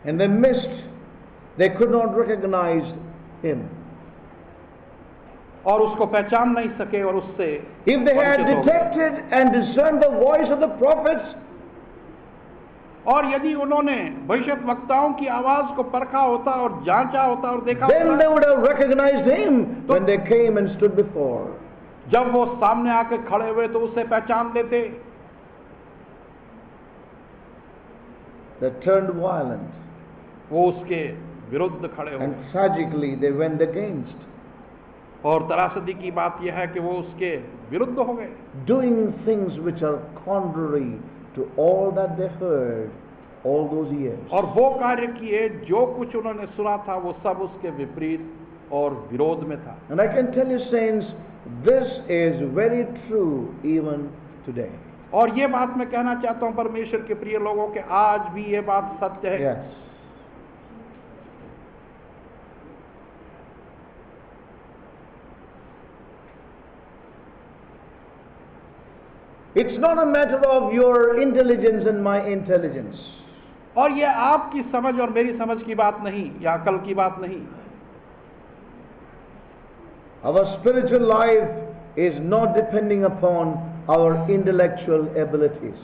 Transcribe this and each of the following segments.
In the mist, they could not recognize him. और उसको पहचान नहीं सके और उससे If they had वंचित हो गए। detected and discerned the voice of the prophets, और यदि उन्होंने भविष्यद्वक्ताओं की आवाज को परखा होता और जांचा होता और देखा then they होता, would have recognized him when they came and stood before. जब वो सामने आके खड़े हुए तो उसे पहचान लेते। They turned violent, वो उसके विरुद्ध खड़े हो and गए। tragically they went against, और त्रासदी की बात यह है कि वो उसके विरुद्ध हो गए, doing things which are contrary to all that they heard all those years. और वो कार्य किए जो कुछ उन्होंने सुना था वो सब उसके विपरीत और विरोध में था। And I can tell you, saints, this is very true even today. और ये बात मैं कहना चाहता हूं परमेश्वर के प्रिय लोगों के, आज भी ये बात सत्य है। Yes. It's not a matter of your intelligence and my intelligence. और ये आपकी समझ और मेरी समझ की बात नहीं या अकल की बात नहीं। Our spiritual life is not depending upon our intellectual abilities.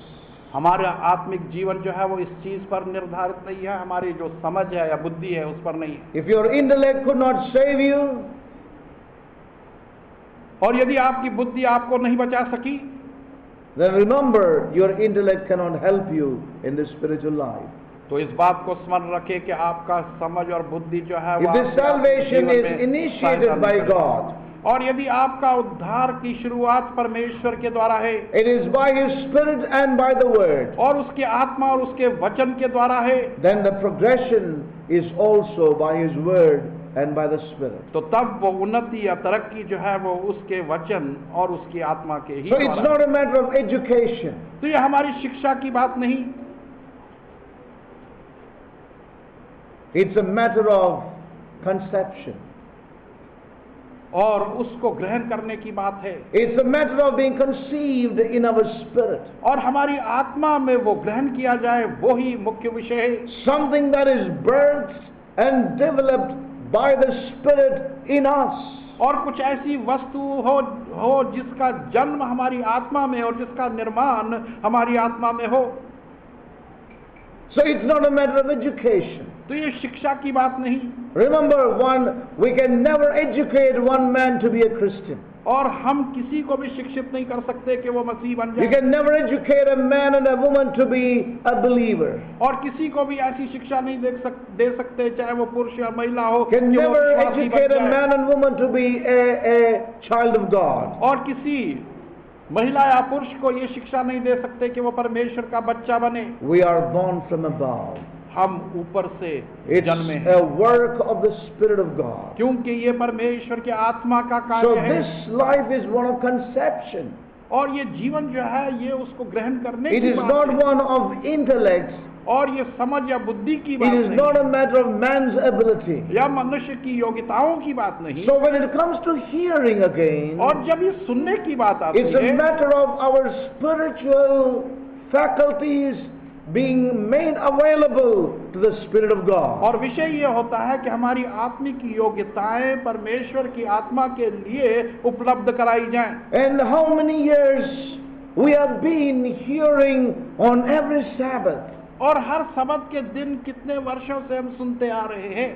हमारा आत्मिक जीवन जो है वो इस चीज पर निर्धारित नहीं है, हमारी जो समझ है या बुद्धि है उस पर नहीं है। If your intellect could not save you, और यदि आपकी बुद्धि आपको नहीं बचा सकी, then remember your intellect cannot help you in the spiritual life. तो इस बात को स्मरण रखें कि आपका समझ और बुद्धि जो है If this salvation is initiated by God, और यदि आपका उद्धार की शुरुआत परमेश्वर के द्वारा है, it is by His Spirit and by the Word, और उसके आत्मा और उसके वचन के द्वारा है, then the progression is also by His Word and by the Spirit. तो तब वो उन्नति या तरक्की जो है वो उसके वचन और उसकी आत्मा के ही So द्वारा it's है। not a matter of education. तो ये हमारी शिक्षा की बात नहीं, It's a matter of conception. और उसको ग्रहण करने की बात है, It's a matter of being conceived in our spirit. और हमारी आत्मा में वो ग्रहण किया जाए, वो ही मुख्य विषय है। Something that is birthed and developed by the Spirit in us. और कुछ ऐसी वस्तु हो जिसका जन्म हमारी आत्मा में और जिसका निर्माण हमारी आत्मा में हो। So it's not a matter of education. तो ये शिक्षा की बात नहीं। Remember, we can never educate one man to be a Christian. और हम किसी को भी शिक्षित नहीं कर सकते कि वो मसीह बन You जाए, can never educate a man and a woman to be a believer. और किसी को भी ऐसी शिक्षा नहीं दे सकते चाहे वो पुरुष या महिला हो Can कि वो never विश्वासी बन educate a जाए। man and woman to be a child of God. और किसी महिला या पुरुष को ये शिक्षा नहीं दे सकते कि वो परमेश्वर का बच्चा बने। We are born from above. हम ऊपर से It's जन्मे a हैं, work of the Spirit of God. क्योंकि ये परमेश्वर के आत्मा का So कार्य है। this life is one of conception. और ये जीवन जो है ये उसको ग्रहण करने It की is बात not है, one of intellect. और ये समझ या बुद्धि की It बात is not नहीं, a matter of man's ability. या मनुष्य की योग्यताओं की बात नहीं। So when it comes to hearing again, और जब ये सुनने की बात आती it's a है, matter of our spiritual faculties being made available to the Spirit of God. और विषय ये होता है कि हमारी आत्मिक योग्यताएं परमेश्वर की आत्मा के लिए उपलब्ध कराई जाएं। And how many years we have been hearing on every Sabbath. और हर सबत के दिन कितने वर्षों से हम सुनते आ रहे हैं।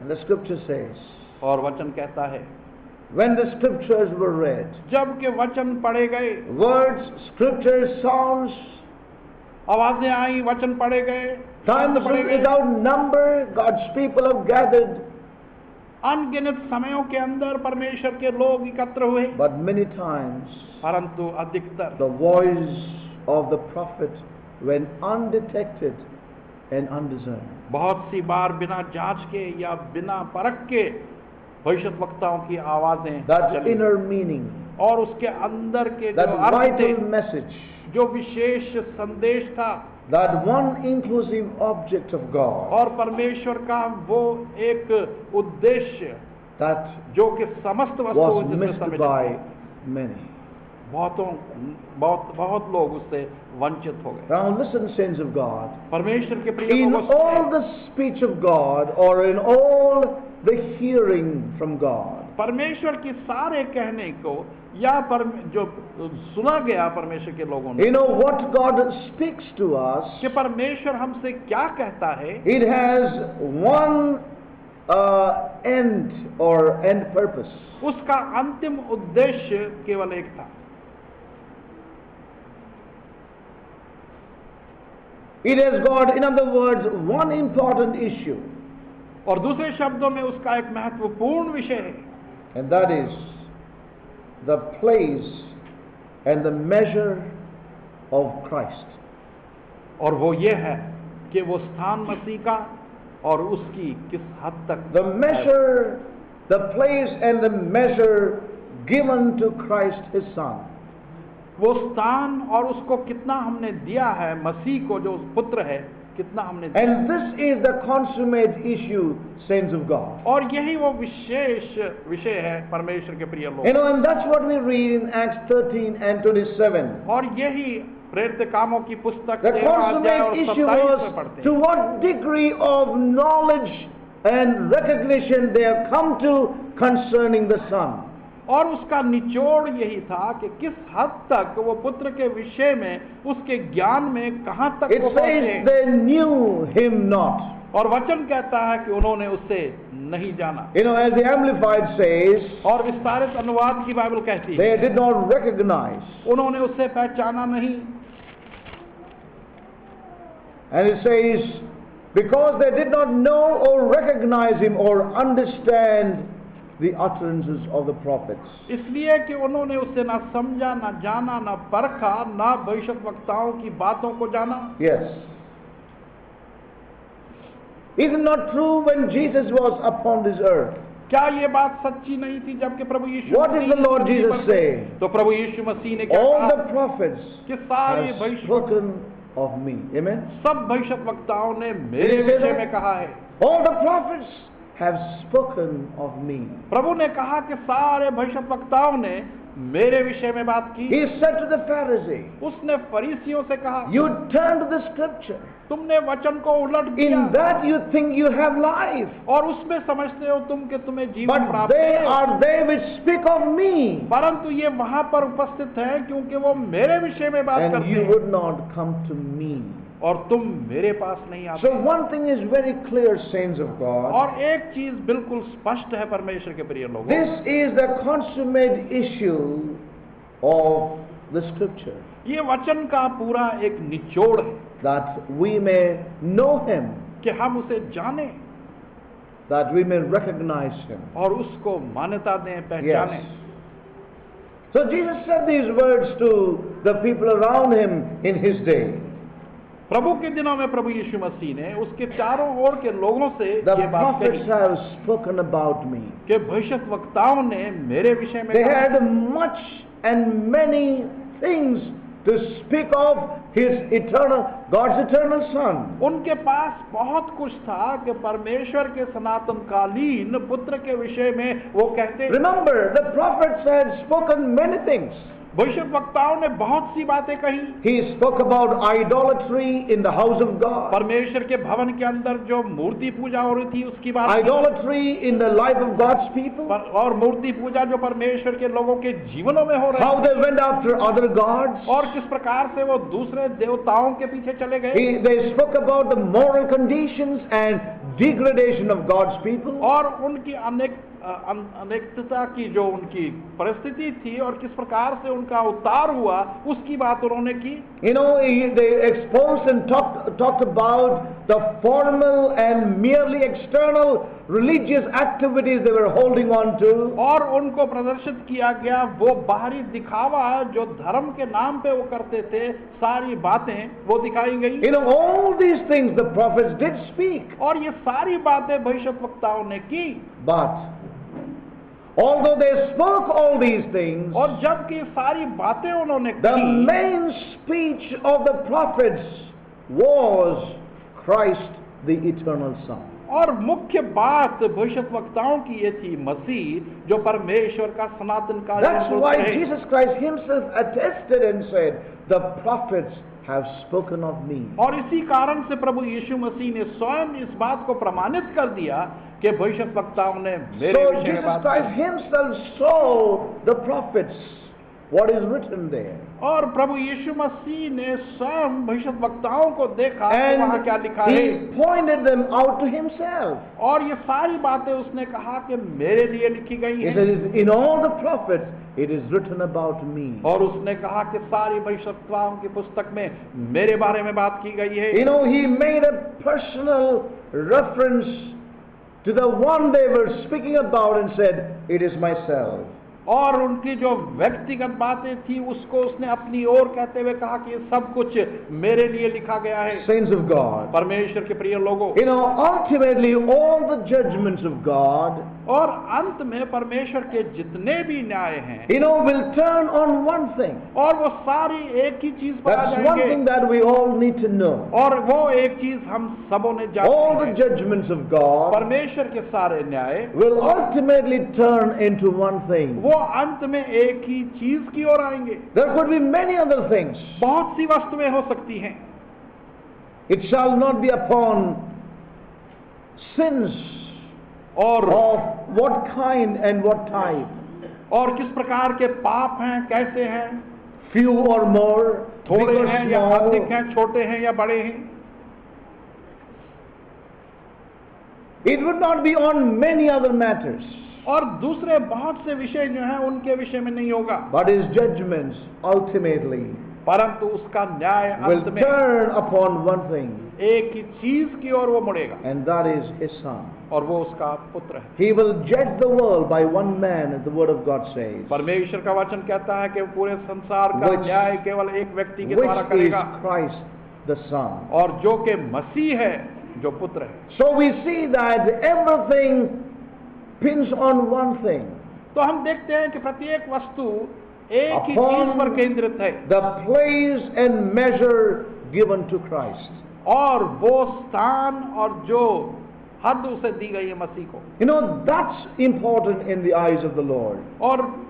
And the scripture says, और वचन कहता है, when the scriptures were read, जब के वचन पढ़े गए, words, scriptures, sounds, आवाजें आई, वचन पढ़े गए, times शब्द पढ़े गए, without number, God's people have gathered, अनगिनत समयों के अंदर परमेश्वर के लोग एकत्र हुए, but many times परंतु अधिकतर the voice of the prophet went undetected and undiscerned. बहुत सी बार बिना जांच के या बिना परख के भविष्यद्वक्ताओं की आवाजें That चली, inner meaning, और उसके अंदर के जो that अर्थ थे, vital message, जो विशेष संदेश था, that one inclusive object of God, और परमेश्वर का वो एक उद्देश्य that जो कि समस्त वस्तुओं was जिसमें missed सम्मिलित by है, many. बहुत लोग उससे वंचित हो गए। Now listen, saints of God. परमेश्वर के प्रिय In लोगों, all the speech of God, or in all the hearing from God, परमेश्वर की सारे कहने को या जो सुना गया परमेश्वर के लोगों ने, you know what God speaks to us, कि परमेश्वर हमसे क्या कहता है, it has one end or end purpose. उसका अंतिम उद्देश्य केवल एक था। It has got, in other words, one important issue, और दूसरे शब्दों में उसका एक महत्वपूर्ण विषय है, and that is the place and the measure of Christ. और वो ये है कि वो स्थान मसीह का और उसकी किस हद तक, The measure, the place and the measure given to Christ his Son. वो स्थान और उसको कितना हमने दिया है, मसीह को जो पुत्र है कितना हमने दिया। And this is the consummate issue, saints of God. और यही वो विशेष विषय है परमेश्वर के प्रिय लोग। You know, and that's what we read in Acts 13 and 27. और यही प्रेरित कामों की पुस्तक The 13 अध्याय और consummate issue 27 में was पढ़ते to हैं। what degree of knowledge and recognition they have come to concerning the Son. और उसका निचोड़ यही था कि किस हद तक वो पुत्र के विषय में उसके ज्ञान में कहां तक It वो says पहुंचे। they knew him not. और वचन कहता है कि उन्होंने उससे नहीं जाना। You know, as the Amplified says, और विस्तारित अनुवाद की बाइबल कहती है they did not recognize. उन्होंने उससे पहचाना नहीं। And it says, because they did not know or recognize him or understand the utterances of the prophets. इसलिए कि उन्होंने उससे ना समझा, ना जाना, ना परखा, ना भविष्यद्वक्ताओं की बातों को जाना। Yes. Is it not true when Jesus was upon this earth? क्या ये बात सच्ची नहीं थी जबकि प्रभु यीशु What did the Lord Jesus say? तो प्रभु यीशु मसीह ने क्या All कहा the prophets कि सारे have भविष्य spoken of me. Amen. सब भविष्यद्वक्ताओं ने मेरे Did he say विषय that? में कहा है। All the prophets have spoken of me. प्रभु ने कहा कि सारे भविष्यद्वक्ताओं ने मेरे विषय में बात की। He said to the Pharisee, उसने फरीसियों से कहा, you turn to the scripture. तुमने वचन को उलट दिया In that you think you have life. और उसमें समझते हो तुम कि तुम्हें जीवन But प्राप्त they है। are they which speak of me. परंतु ये वहां पर उपस्थित है क्योंकि वो मेरे विषय में बात And करते you हैं would not come to me. और तुम मेरे पास नहीं आते। So one thing is very clear, saints of God. और एक चीज बिल्कुल स्पष्ट है परमेश्वर के प्रिय लोगों, This is the consummate issue of the scripture. ये वचन का पूरा एक निचोड़ है That we may know him, कि हम उसे जाने that we may recognize him. और उसको मान्यता दें, पहचाने। Yes. So Jesus said these words to the people around him in his day. प्रभु के दिनों में प्रभु यीशु मसीह ने उसके चारों ओर के लोगों से The ये बात prophets कही have spoken about me. कि भविष्यद्वक्ताओं ने मेरे विषय में They कहा। had much and many things to speak of his eternal, God's eternal Son. उनके पास बहुत कुछ था कि परमेश्वर के सनातनकालीन पुत्र के विषय में वो कहते। Remember, the prophets had spoken many things. भविष्यद्वक्ताओं ने बहुत सी बातें कही। He spoke about idolatry in the house of God, परमेश्वर के भवन के अंदर जो मूर्ति पूजा हो रही थी उसकी बात की। idolatry in the life of God's people, और मूर्ति पूजा जो परमेश्वर के लोगों के जीवनों में हो रही how थी, they went after other gods. और किस प्रकार से वो दूसरे देवताओं के पीछे चले गए। They spoke about the moral conditions and degradation of God's people. और उनकी अनेकता की जो उनकी परिस्थिति थी और किस प्रकार से उनका उतार हुआ उसकी बात उन्होंने की। You know, they exposed and talked about the formal and merely external religious activities they were holding on to. और उनको प्रदर्शित किया गया वो बाहरी दिखावा जो धर्म के नाम पे वो करते थे, सारी बातें वो दिखाई गई। You know, all these things the prophets did speak. और ये सारी बातें भविष्यद्वक्ताओं ने की। But although they spoke all these things, और जबकि सारी बातें उन्होंने the की, main speech of the prophets was Christ the eternal Son. और मुख्य बात भविष्यद्वक्ताओं की ये थी, मसीह जो परमेश्वर का सनातन काल That's why Jesus Christ himself attested and said, the prophets have spoken of me. और इसी कारण से प्रभु यीशु मसीह ने स्वयं इस बात को प्रमाणित कर दिया कि भविष्यद्वक्ताओं ने मेरे So विषय में Jesus बात Christ की। himself saw the prophets, what is written there. और प्रभु यीशु मसीह ने स्वयं भविष्यद्वक्ताओं को देखा कि वहाँ क्या And लिखा है, he pointed them out to himself. और ये सारी बातें उसने कहा कि मेरे लिए लिखी गई He हैं। says, in all the prophets, it is written about me. और उसने कहा कि सारी भविष्यद्वक्ताओं की पुस्तक में मेरे बारे में बात की गई है। You know, he made a personal reference to the one they were speaking about and said, it is myself. और उनकी जो व्यक्तिगत बातें थी उसको उसने अपनी ओर कहते हुए कहा कि ये सब कुछ मेरे लिए लिखा गया है। Saints of God. परमेश्वर के प्रिय लोगों, You know, ultimately all the judgments of God, और अंत में परमेश्वर के जितने भी न्याय हैं, you know, will turn on one thing. और वो सारी एक ही चीज पर आ That's one thing जाएंगे, that we all need to know. और वो एक चीज हम सबों ने All जानी the है। judgments of God परमेश्वर के सारे न्याय will ultimately turn into one thing. वो अंत में एक ही चीज की ओर आएंगे। There could be many other things. बहुत सी वस्तुएं हो सकती हैं। It shall not be upon sins और of what kind and what type, और किस प्रकार के पाप हैं, कैसे हैं, few or more, big थोड़े or हैं या अधिक small. हैं, छोटे हैं या बड़े हैं। It would not be on many other matters, और दूसरे बहुत से विषय जो हैं उनके विषय में नहीं होगा, but his judgments ultimately परंतु उसका न्याय will अंत में turn upon one thing, एक ही चीज की ओर वो मुड़ेगा, and that is his son. और वो उसका पुत्र है। He will judge the world by one man, as the word of God says, परमेश्वर का वचन कहता है कि पूरे संसार का Which- न्याय केवल एक व्यक्ति के द्वारा which is करेगा, Christ the Son. और जो कि मसीह है, जो पुत्र है। So we see that everything pins on one thing, तो हम देखते हैं कि प्रत्येक वस्तु एक ही Upon- चीज पर केंद्रित है, the place and measure given to Christ. और वो स्थान और जो हद उसे दी गई है मसीह को। You know, that's important in the eyes of the Lord. और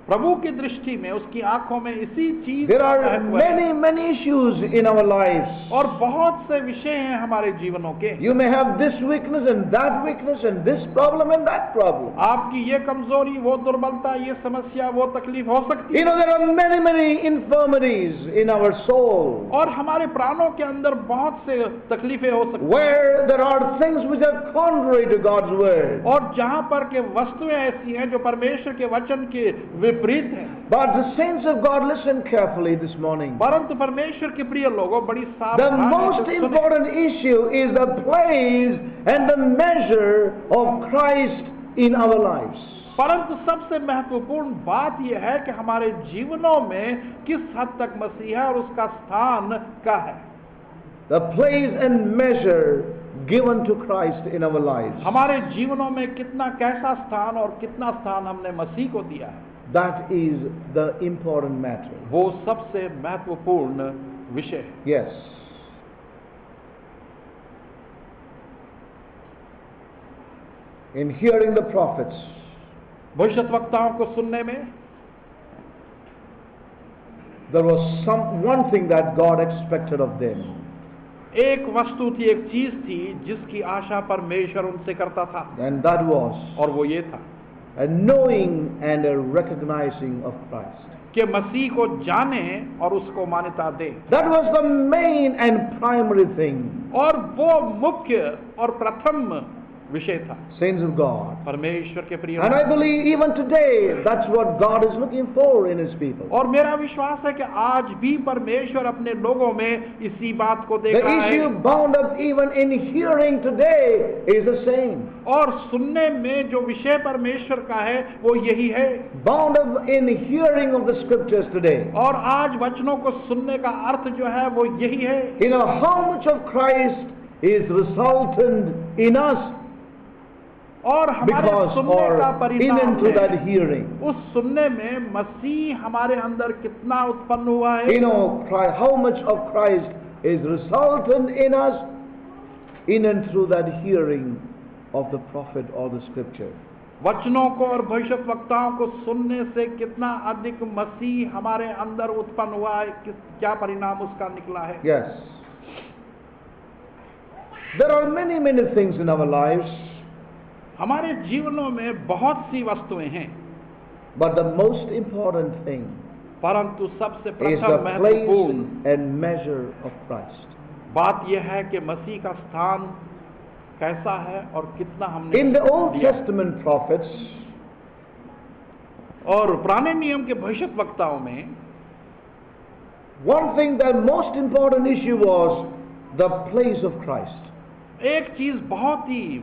प्रभु की दृष्टि में, उसकी आंखों में इसी चीज There का are महत्व है। many issues in our lives. और बहुत से विषय हैं हमारे जीवनों के। You may have this weakness and that weakness and this problem and that problem. आपकी ये कमजोरी, वो दुर्बलता, ये समस्या, वो तकलीफ हो सकती You है। know, there are many infirmities in our soul, और हमारे प्राणों के अंदर बहुत से तकलीफें हो सकती हैं, where there are things which are contrary to God's word. और जहां पर के वस्तुएं ऐसी हैं जो परमेश्वर के वचन के विपरीत हैं। But the saints of God, listen carefully this morning. परंतु परमेश्वर के प्रिय लोगों, बड़ी The सावधानी most से सुने। important issue is the place and the measure of Christ in our lives. परंतु सबसे महत्वपूर्ण बात यह है कि हमारे जीवनों में किस हद तक मसीह है और उसका स्थान क्या है। The place and measure given to Christ in our lives. हमारे जीवनों में कितना, कैसा स्थान और कितना स्थान हमने मसीह को दिया है, That is the important matter. वो सबसे महत्वपूर्ण विषय है। Yes. In hearing the prophets, भविष्यद्वक्ताओं को सुनने में there was one thing that God expected of them. एक वस्तु थी, एक चीज थी जिसकी आशा परमेश्वर उनसे करता था, And that was और वो ये था a knowing and a recognizing of Christ. कि मसीह को जाने और उसको मान्यता दे। That was the main and primary thing. और वो मुख्य और प्रथम विषय था। Saints of God. परमेश्वर के प्रिय, And I believe even today, that's what God is looking for in His people. और मेरा विश्वास है कि आज भी परमेश्वर अपने लोगों में इसी बात को देख The रहा issue है। bound up even in hearing today is the same. और सुनने में जो विषय परमेश्वर का है वो यही है। Bound up in hearing of the scriptures today. और आज वचनों को सुनने का अर्थ जो है वो यही है। You know how much of Christ is resultant in us और हमारे because सुनने का or in परिणाम and through that है, hearing. उस सुनने में मसीह हमारे अंदर कितना उत्पन्न हुआ है। You know how much of Christ is resultant in us in and through that hearing of the prophet or the scripture. वचनों को और भविष्यद्वक्ताओं को सुनने से कितना अधिक मसीह हमारे अंदर उत्पन्न हुआ है, क्या परिणाम उसका निकला है। Yes. There are many, many things in our lives, हमारे जीवनों में बहुत सी वस्तुएं हैं, but the most important thing परंतु सबसे is प्रथम the महत्वपूर्ण place and measure of Christ. बात यह है कि मसीह का स्थान कैसा है और कितना हमने In the Old दिया। Testament prophets, और पुराने नियम के भविष्यद्वक्ताओं में one thing, the most important issue was the place of Christ. एक चीज बहुत ही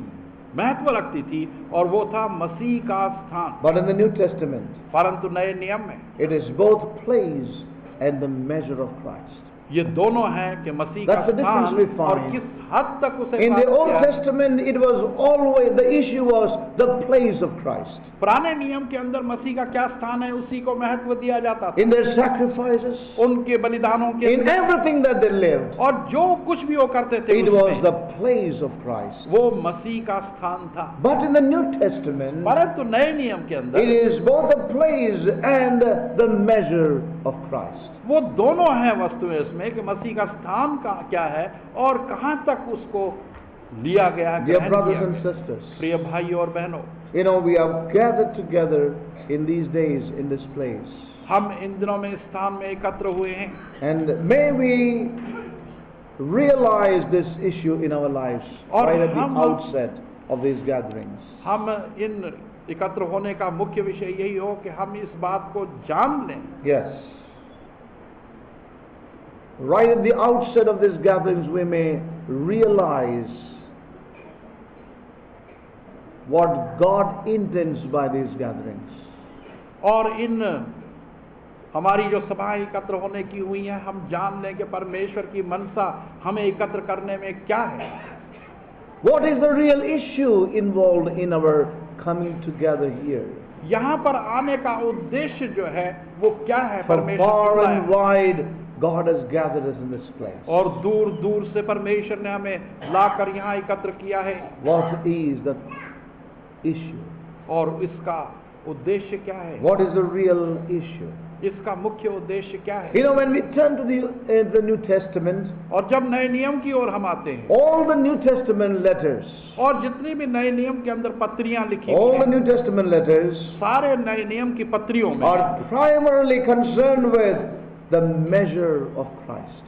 महत्व रखती थी और वो था मसीह का स्थान। But in the New Testament, परंतु नए नियम में it is both place and the measure of Christ. ये दोनों हैं कि मसीह का That's the difference स्थान we find. और किस हद तक उसे In the प्राप्त Old किया। Testament, it was always, the issue was the place of Christ. पुराने नियम के अंदर मसीह का क्या स्थान है उसी को महत्व दिया जाता था, In their sacrifices, उनके बलिदानों के in अंदर, everything that they lived, और जो कुछ भी वो करते थे it was उसमें the place of Christ. वो मसीह का स्थान था। But in the New Testament, परंतु नए नियम के it अंदर is both the place and the measure of Christ. वो दोनों हैं वस्तुएं इसमें कि मसीह का स्थान का क्या है और कहां तक उसको लिया गया है, Dear ग्रहण brothers किया and गया। sisters, प्रिय भाइयों और बहनों, you know, we are gathered together in these days in this place. हम इन दिनों में इस स्थान में एकत्र हुए हैं And may we realize this issue in our lives और right at the हम- outset of these gatherings. हम इन एकत्र होने का मुख्य विषय यही हो कि हम इस बात को जान लें। Yes. Right at the outset of these gatherings, we may realize what God intends by these gatherings. और इन हमारी जो सभाएं एकत्र होने की हुई हैं, हम जान लें कि परमेश्वर की मनसा हमें एकत्र करने में क्या है। What is the real issue involved in our coming together here? यहाँ पर आने का उद्देश्य जो है वो क्या है। From परमेश्वर far बुलाया and wide, God has gathered us in this place. और दूर दूर से परमेश्वर ने हमें लाकर यहाँ एकत्र किया है। What is the issue? और इसका उद्देश्य क्या है, What is the real issue? इसका मुख्य उद्देश्य क्या है। You know, when we turn to the New Testament, और जब नए नियम की ओर हम आते हैं, all the New Testament letters, और जितनी भी नए नियम के अंदर पत्रियां लिखी all हुई the हैं, New Testament letters सारे नए नियम की पत्रियों में are primarily concerned with the measure of Christ.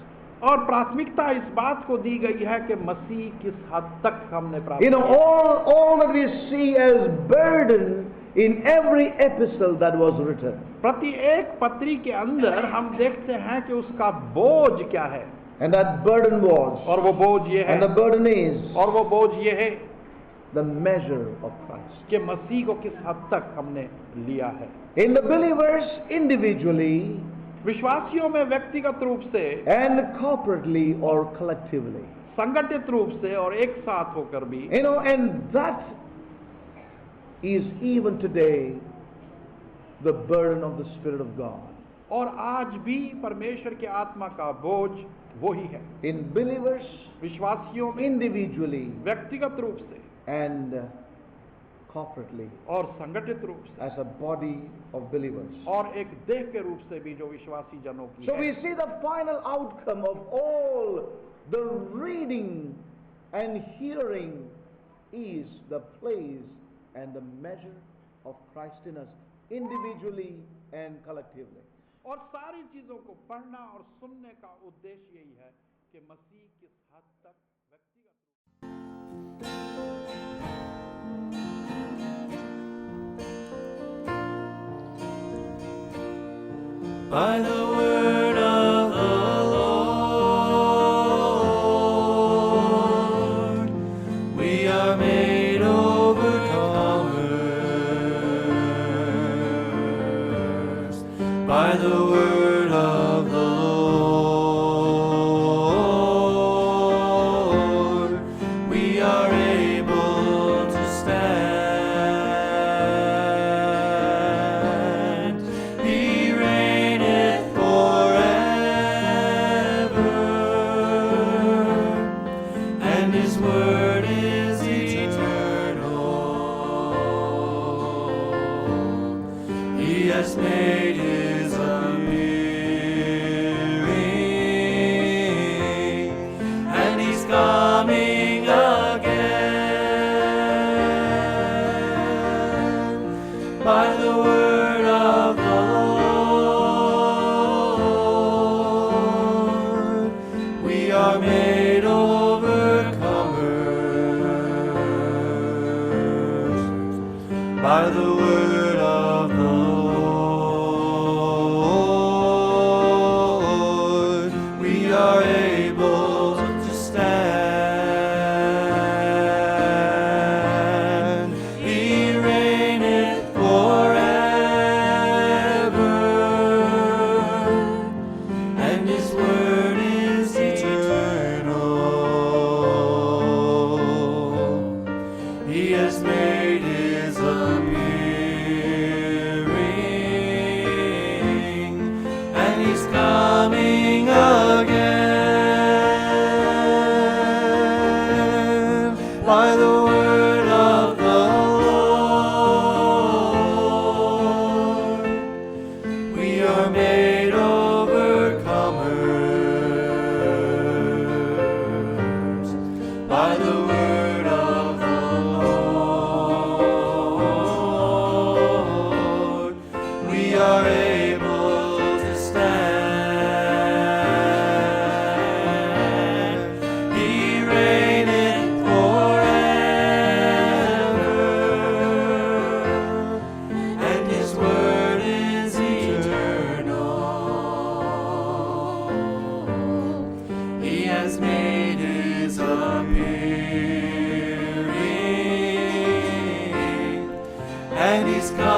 और प्राथमिकता इस बात को दी गई है कि मसीह किस हद तक हमने प्राप्त You know, किया। all that we see as burden in every epistle that was written. प्रति एक पत्री के अंदर हम देखते हैं कि उसका बोझ क्या है, And that burden was, और वो बोझ ये है, and the burden is, और वो बोझ ये है the measure of Christ. कि मसीह को किस हद तक हमने लिया है। In the believers individually विश्वासियों में व्यक्तिगत रूप से, and corporately or collectively. संगठित रूप से और एक साथ होकर भी, You know, and that is even today the burden of the Spirit of God. और आज भी परमेश्वर के आत्मा का बोझ वही है। In believers विश्वासियों में individually व्यक्तिगत रूप से and corporately और संगठित रूप से as a body of believers. और एक देह के रूप से भी जो विश्वासी जनों की So है। we see the final outcome of all the reading and hearing is the place and the measure of Christ in us, individually and collectively. और सारी चीजों को पढ़ना और सुनने का उद्देश्य यही है कि मसीह किस हद तक व्यक्तिगत By the word of the Lord, we are made overcomers. By the word of the Lord, we are able to stand. He reigneth has made his appearing, and he's coming again. By the word of the Lord, we are made overcomers. By the word of the Lord, we are able to stand. He reigneth forever, and his word is eternal. He has made his appearing, and he's coming again. By the word of the Lord, we are made overcomers. By the word of the Lord, we are able to stand. He reigneth forever, and his word is eternal. He has made his appearing, and he's come